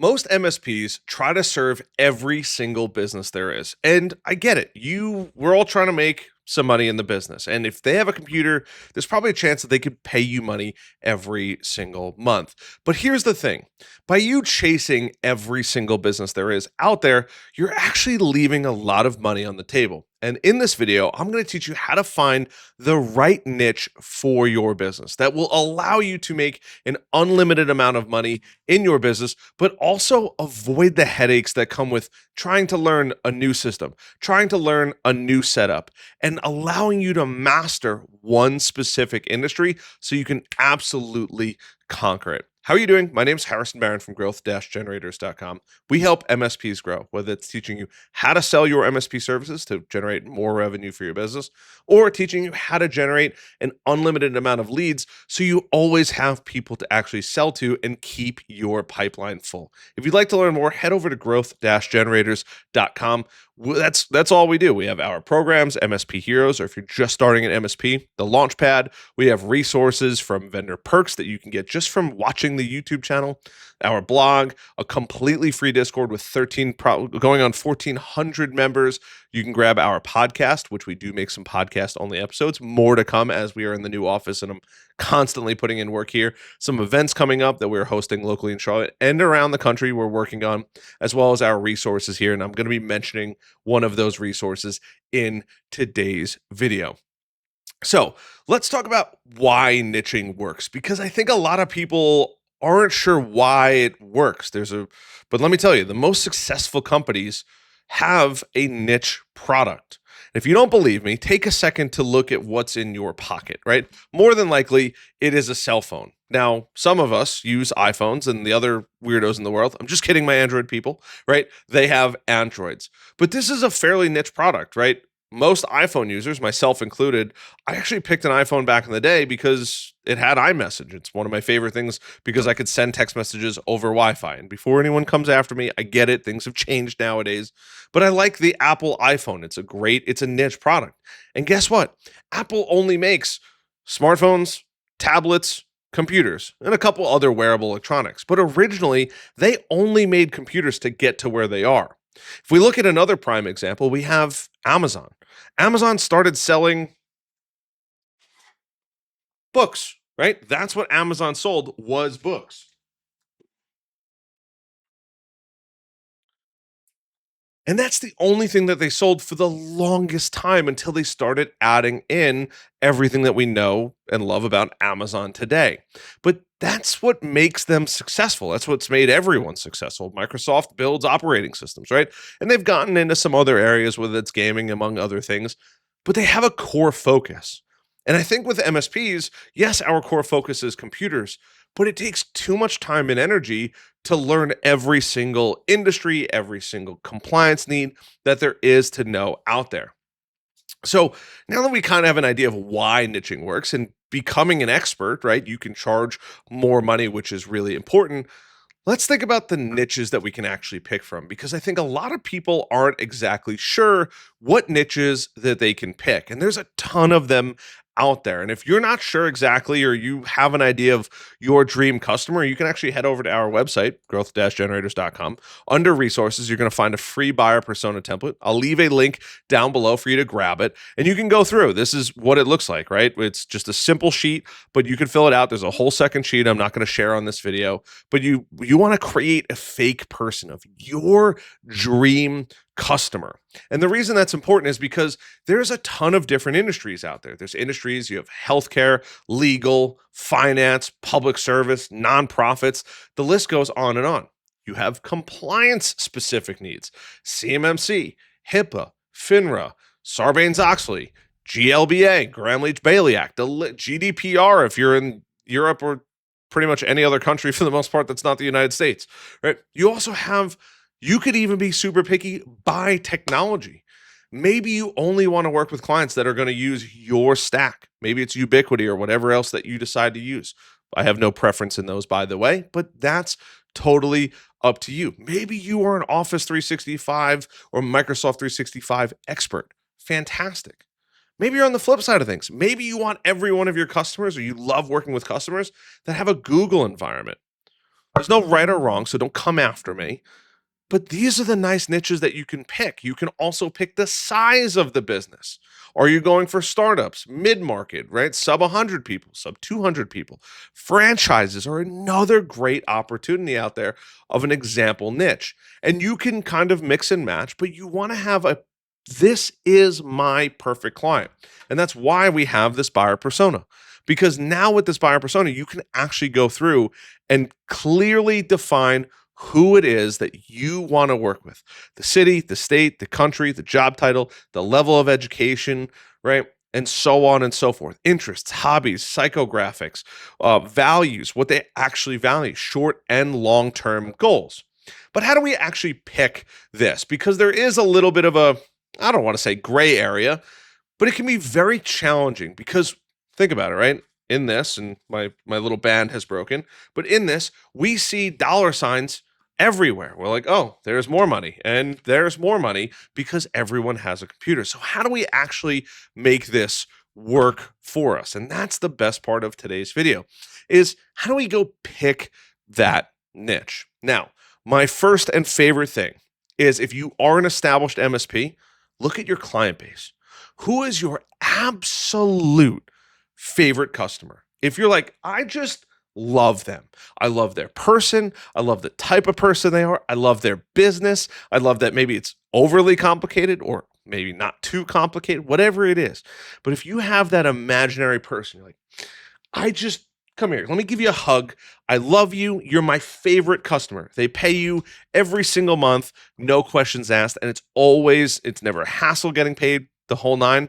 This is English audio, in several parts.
Most MSPs try to serve every single business there is. And I get it. We're all trying to make some money in the business. And if they have a computer, there's probably a chance that they could pay you money every single month. But here's the thing. By you chasing every single business there is out there, you're actually leaving a lot of money on the table. And in this video, I'm going to teach you how to find the right niche for your business that will allow you to make an unlimited amount of money in your business, but also avoid the headaches that come with trying to learn a new system, trying to learn a new setup, and allowing you to master one specific industry so you can absolutely conquer it. How are you doing? My name is Harrison Barron from growth-generators.com. We help MSPs grow, whether it's teaching you how to sell your MSP services to generate more revenue for your business, or teaching you how to generate an unlimited amount of leads so you always have people to actually sell to and keep your pipeline full. If you'd like to learn more, head over to growth-generators.com. That's all we do. We have our programs, MSP Heroes, or if you're just starting an MSP, the Launchpad. We have resources from vendor perks that you can get just from watching the YouTube channel, our blog, a completely free Discord with going on 1,400 members. You can grab our podcast, which we do make some podcast-only episodes. More to come as we are in the new office, and I'm constantly putting in work here. Some events coming up that we're hosting locally in Charlotte and around the country we're working on, as well as our resources here. And I'm going to be mentioning one of those resources in today's video. So let's talk about why niching works, because I think a lot of people aren't sure why it works. But let me tell you, the most successful companies have a niche product. If you don't believe me, take a second to look at what's in your pocket, right? More than likely, it is a cell phone. Now, some of us use iPhones and the other weirdos in the world. I'm just kidding, my Android people, right? They have Androids. But this is a fairly niche product, right? Most iPhone users, myself included, I actually picked an iPhone back in the day because it had iMessage. It's one of my favorite things because I could send text messages over Wi-Fi. And before anyone comes after me, I get it. Things have changed nowadays. But I like the Apple iPhone. It's a niche product. And guess what? Apple only makes smartphones, tablets, computers, and a couple other wearable electronics. But originally, they only made computers to get to where they are. If we look at another prime example, we have Amazon. Amazon started selling books, right? That's what Amazon sold, was books. And that's the only thing that they sold for the longest time until they started adding in everything that we know and love about Amazon today. But that's what makes them successful. That's what's made everyone successful. Microsoft builds operating systems, right? And they've gotten into some other areas, whether it's gaming, among other things, but they have a core focus. And I think with MSPs, yes, our core focus is computers, but it takes too much time and energy to learn every single industry, every single compliance need that there is to know out there. So now that we kind of have an idea of why niching works and becoming an expert, right? You can charge more money, which is really important. Let's think about the niches that we can actually pick from, because I think a lot of people aren't exactly sure what niches that they can pick. And there's a ton of them out there. And if you're not sure exactly, or you have an idea of your dream customer, you can actually head over to our website, growth-generators.com. Under resources, you're going to find a free buyer persona template. I'll leave a link down below for you to grab it, and you can go through. This is what it looks like, right? It's just a simple sheet, but you can fill it out. There's a whole second sheet I'm not going to share on this video, but you want to create a fake person of your dream customer. And the reason that's important is because there's a ton of different industries out there. There's industries, you have healthcare, legal, finance, public service, nonprofits. The list goes on and on. You have compliance specific needs, CMMC, HIPAA, FINRA, Sarbanes-Oxley, GLBA, Gramm-Leach-Bailey Act, the GDPR if you're in Europe or pretty much any other country for the most part that's not the United States, right? You could even be super picky by technology. Maybe you only want to work with clients that are going to use your stack. Maybe it's Ubiquity or whatever else that you decide to use. I have no preference in those, by the way, but that's totally up to you. Maybe you are an Office 365 or Microsoft 365 expert. Fantastic. Maybe you're on the flip side of things. Maybe you want every one of your customers, or you love working with customers that have a Google environment. There's no right or wrong, so don't come after me. But these are the nice niches that you can pick. You can also pick the size of the business. Are you going for startups, mid market, right? Sub 100 people, sub 200 people. Franchises are another great opportunity out there of an example niche. And you can kind of mix and match, but you want to have this is my perfect client. And that's why we have this buyer persona. Because now with this buyer persona, you can actually go through and clearly define who it is that you want to work with: the city, the state, the country, the job title, the level of education, right? And so on and so forth. Interests, hobbies, psychographics, values, what they actually value, short and long term goals. But how do we actually pick this? Because there is a little bit of a, I don't want to say gray area, but it can be very challenging because think about it, right? In this, and my little band has broken, but in this, we see dollar signs everywhere. We're like, oh, there's more money, and there's more money because everyone has a computer. So how do we actually make this work for us? And that's the best part of today's video is how do we go pick that niche? Now, my first and favorite thing is if you are an established MSP, look at your client base. Who is your absolute favorite customer? If you're like, I just love them. I love their person. I love the type of person they are. I love their business. I love that maybe it's overly complicated or maybe not too complicated, whatever it is. But if you have that imaginary person, you're like, I just come here. Let me give you a hug. I love you. You're my favorite customer. They pay you every single month, no questions asked. And it's never a hassle getting paid, the whole nine.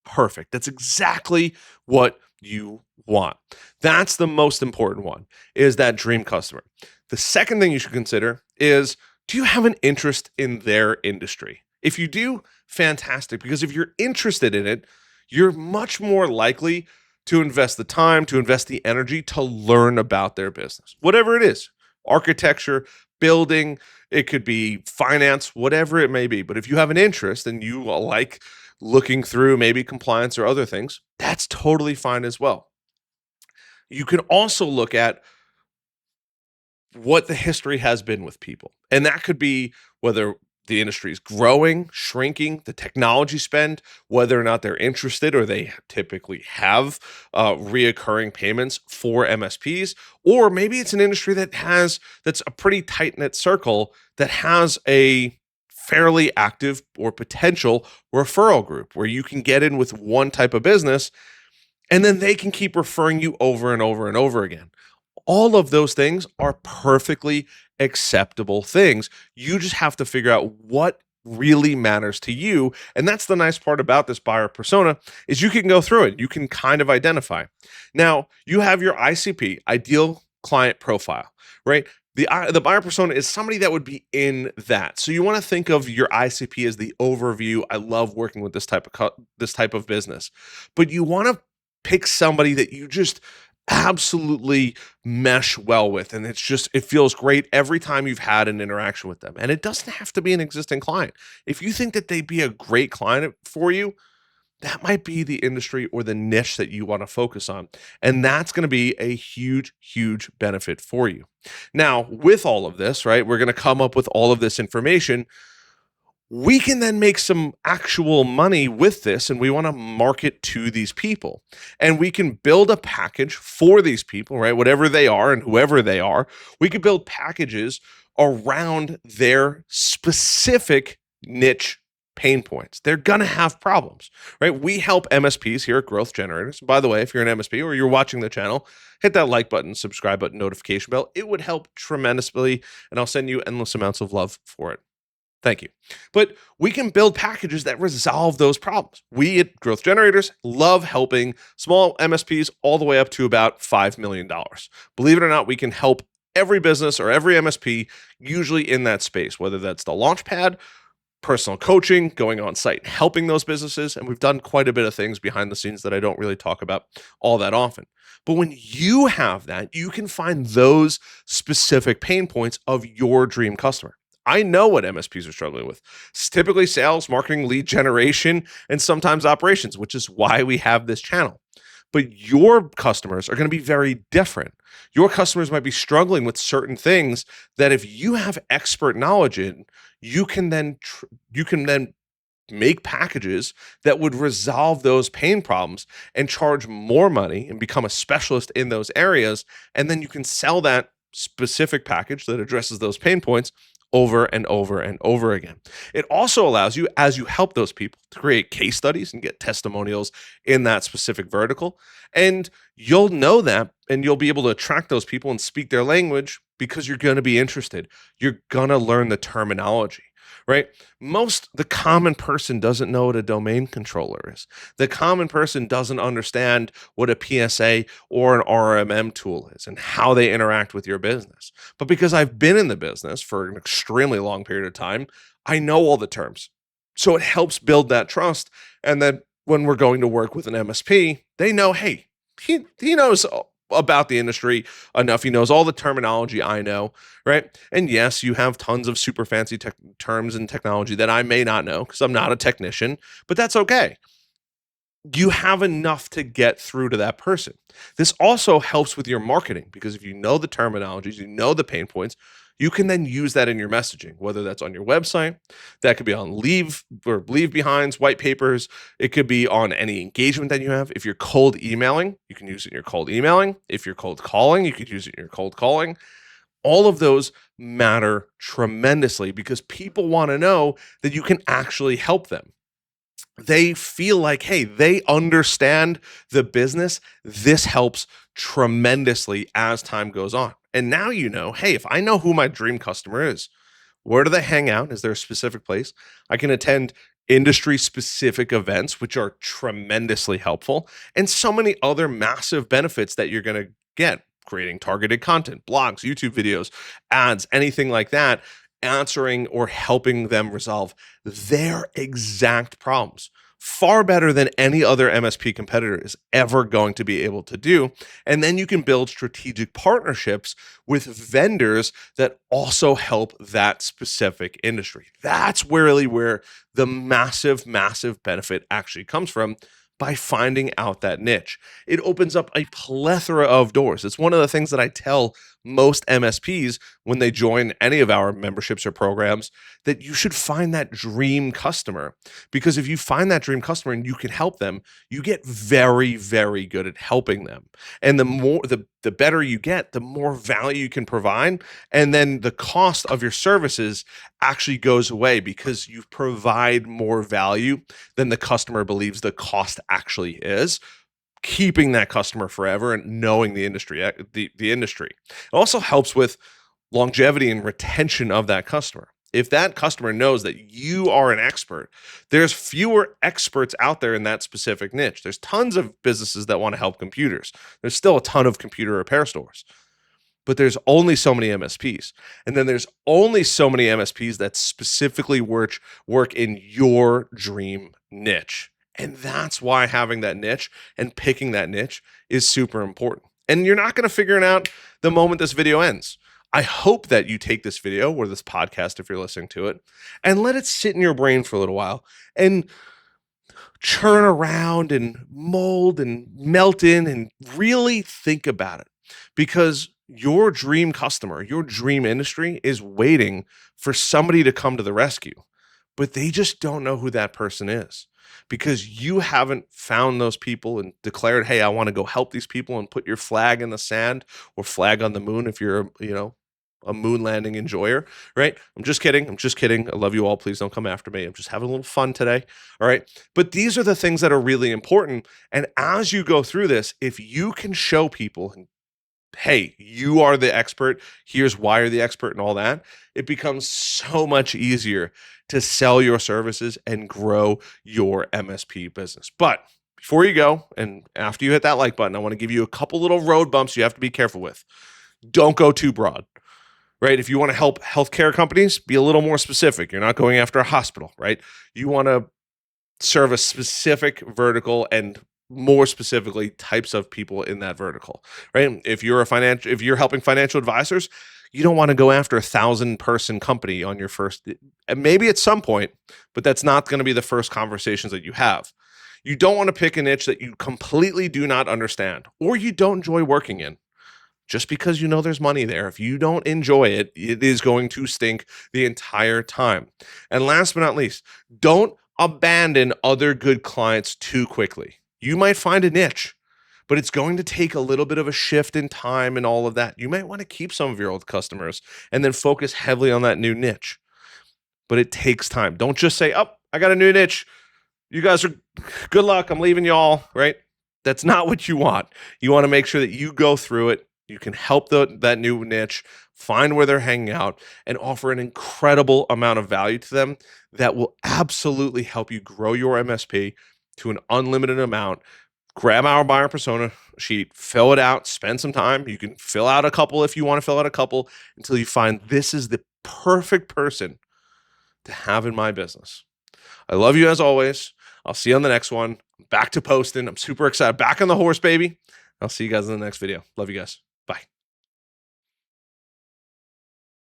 Perfect. That's exactly what you want. That's the most important one, is that dream customer. The second thing you should consider is, do you have an interest in their industry? If you do, fantastic, because if you're interested in it, you're much more likely to invest the time, to invest the energy to learn about their business, whatever it is: architecture, building, it could be finance, whatever it may be. But if you have an interest and you like looking through maybe compliance or other things, that's totally fine as well. You can also look at what the history has been with people. And that could be whether the industry is growing, shrinking, the technology spend, whether or not they're interested or they typically have reoccurring payments for MSPs, or maybe it's an industry that's a pretty tight knit circle that has a fairly active or potential referral group where you can get in with one type of business and then they can keep referring you over and over and over again. All of those things are perfectly acceptable things. You just have to figure out what really matters to you. And that's the nice part about this buyer persona is you can go through it. You can kind of identify. Now, you have your ICP, ideal client profile, right? The buyer persona is somebody that would be in that. So you want to think of your ICP as the overview. I love working with this type of business. But you want to pick somebody that you just absolutely mesh well with, and it feels great every time you've had an interaction with them. And it doesn't have to be an existing client. If you think that they'd be a great client for you, that might be the industry or the niche that you want to focus on. And that's going to be a huge, huge benefit for you. Now, with all of this, right, we're going to come up with all of this information. We can then make some actual money with this, and we want to market to these people. And we can build a package for these people, right? Whatever they are and whoever they are, we could build packages around their specific niche pain points. They're going to have problems, right? We help MSPs here at Growth Generators. By the way, if you're an MSP or you're watching the channel, hit that like button, subscribe button, notification bell. It would help tremendously, and I'll send you endless amounts of love for it. Thank you. But we can build packages that resolve those problems. We at Growth Generators love helping small MSPs all the way up to about $5 million. Believe it or not, we can help every business or every MSP usually in that space, whether that's the launchpad, personal coaching, going on site, helping those businesses. And we've done quite a bit of things behind the scenes that I don't really talk about all that often. But when you have that, you can find those specific pain points of your dream customer. I know what MSPs are struggling with. It's typically sales, marketing, lead generation, and sometimes operations, which is why we have this channel. but your customers are going to be very different. Your customers might be struggling with certain things that if you have expert knowledge in, you can then make packages that would resolve those pain problems and charge more money and become a specialist in those areas. And then you can sell that specific package that addresses those pain points over and over and over again. It also allows you, as you help those people, to create case studies and get testimonials in that specific vertical. And you'll know that and you'll be able to attract those people and speak their language because you're going to be interested. You're going to learn the terminology. Right? The common person doesn't know what a domain controller is. The common person doesn't understand what a PSA or an RMM tool is and how they interact with your business. But because I've been in the business for an extremely long period of time, I know all the terms. So it helps build that trust. And then when we're going to work with an MSP, they know, hey, he knows about the industry enough. He knows all the terminology I know, right? And yes, you have tons of super fancy terms and technology that I may not know because I'm not a technician, but that's okay. You have enough to get through to that person. This also helps with your marketing because if you know the terminologies, you know the pain points, you can then use that in your messaging, whether that's on your website, that could be on leave behinds, white papers. It could be on any engagement that you have. If you're cold emailing, you can use it in your cold emailing. If you're cold calling, you could use it in your cold calling. All of those matter tremendously because people want to know that you can actually help them. They feel like, hey, they understand the business. This helps tremendously as time goes on. And now you know, hey, if I know who my dream customer is, where do they hang out? Is there a specific place? I can attend industry specific events, which are tremendously helpful, and so many other massive benefits that you're going to get creating targeted content, blogs, YouTube videos, ads, anything like that, answering or helping them resolve their exact problems. Far better than any other MSP competitor is ever going to be able to do. And then you can build strategic partnerships with vendors that also help that specific industry. That's really where the massive, massive benefit actually comes from by finding out that niche. It opens up a plethora of doors. It's one of the things that I tell most MSPs when they join any of our memberships or programs, that you should find that dream customer. Because if you find that dream customer and you can help them, you get very, very good at helping them. And the better you get, the more value you can provide. And then the cost of your services actually goes away because you provide more value than the customer believes the cost actually is, keeping that customer forever and knowing the industry. The industry. It also helps with longevity and retention of that customer. If that customer knows that you are an expert, there's fewer experts out there in that specific niche. There's tons of businesses that want to help computers. There's still a ton of computer repair stores, but there's only so many MSPs. And then there's only so many MSPs that specifically work in your dream niche. And that's why having that niche and picking that niche is super important. And you're not going to figure it out the moment this video ends. I hope that you take this video or this podcast, if you're listening to it, and let it sit in your brain for a little while and churn around and mold and melt in and really think about it. Because your dream customer, your dream industry is waiting for somebody to come to the rescue, but they just don't know who that person is. Because you haven't found those people and declared, hey, I want to go help these people and put your flag in the sand or flag on the moon if you're, a moon landing enjoyer, right? I'm just kidding. I love you all. Please don't come after me. I'm just having a little fun today. All right. But these are the things that are really important. And as you go through this, if you can show people, hey, you are the expert, here's why you're the expert and all that, it becomes so much easier to sell your services and grow your MSP business. But before you go, and after you hit that like button, I want to give you a couple little road bumps you have to be careful with. Don't go too broad, right? If you want to help healthcare companies, be a little more specific. You're not going after a hospital, right? You want to serve a specific vertical and more specifically types of people in that vertical, right? If you're helping financial advisors, you don't want to go after 1,000-person company on your first, maybe at some point, but that's not going to be the first conversations that you have. You don't want to pick a niche that you completely do not understand or you don't enjoy working in. Just because you know there's money there, if you don't enjoy it, it is going to stink the entire time. And last but not least, don't abandon other good clients too quickly. You might find a niche, but it's going to take a little bit of a shift in time and all of that. You might want to keep some of your old customers and then focus heavily on that new niche. But it takes time. Don't just say, "Oh, I got a new niche. You guys are good luck. I'm leaving y'all," right? That's not what you want. You want to make sure that you go through it. You can help that new niche, find where they're hanging out, and offer an incredible amount of value to them that will absolutely help you grow your MSP to an unlimited amount. Grab our buyer persona sheet, fill it out, spend some time. You can fill out a couple if you want to fill out a couple until you find this is the perfect person to have in my business. I love you as always. I'll see you on the next one. Back to posting. I'm super excited. Back on the horse, baby. I'll see you guys in the next video. Love you guys. Bye.